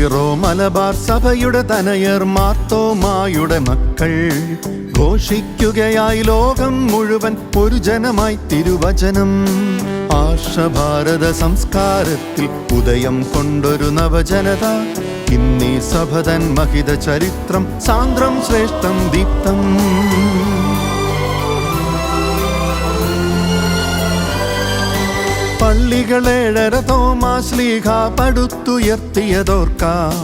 Zero Malabar സഭയുടെ തനയർ മാർത്തോമായുടെ മക്കൾ ഘോഷിക്കുകയായി ലോകം മുഴുവൻ ഒരു ജനമായി തിരുവചനം. ആർഷഭാരത സംസ്കാരത്തിൽ ഉദയം കൊണ്ടൊരു നവജനത. ഇന്നീ സഭതൻ മഹിത ചരിത്രം സാന്ദ്രം ശ്രേഷ്ഠം ദീപ്തം. പള്ളികളേഴര തോമാശ്ലീഹ പടുത്തുയർത്തിയതോർക്കാം.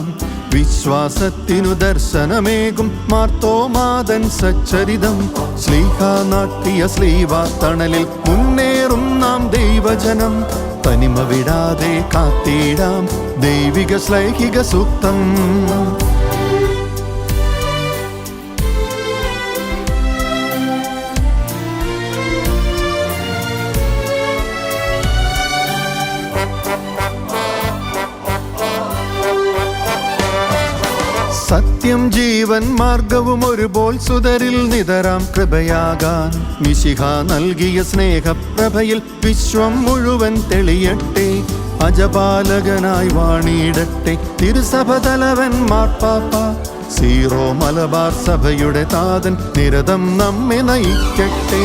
വിശ്വാസത്തിനു ദർശനമേകും മാർത്തോമാതൻ സച്ചരിതം. ശ്ലീഹ നാട്ടിയ സ്ലീവാ തണലിൽ മുന്നേറും നാം ദൈവജനം. തനിമ വിടാതെ കാത്തിടാം ദൈവിക ശ്ലൈഹിക സൂക്തം. സത്യം ജീവൻ മാർഗവും ഒരുപോൽ സുതരിൽ നിതരാം കൃപയാകാൻ. മിശിഹ നൽകിയ സ്നേഹപ്രഭയിൽ വിശ്വം മുഴുവൻ തെളിയട്ടെ. അജപാലകനായി വാണിയിടട്ടെ തിരുസഭ തലവൻ മാർപ്പാപ്പ. സീറോ മലബാർ സഭയുടെ താതൻ നിരതം നമ്മെ നയിക്കട്ടെ.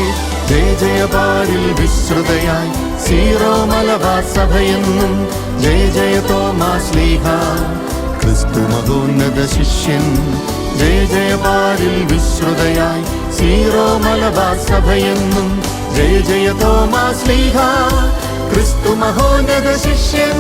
ജയ ജയപാരിൽ വിശ്രുതയായി സീറോ മലബാർ സഭയെന്നും. ജയ ജയ തോമാശ്ലീഹ ക്രിസ്തു മഹോന്നത ശിഷ്യൻ. ജയ ജയപാരിൽ വിശ്രുതയായി സീറോ മലബാർ സഭയെന്നും. ജയ ജയ തോമാശ്ലീഹ ക്രിസ്തു മഹോന്നത ശിഷ്യൻ.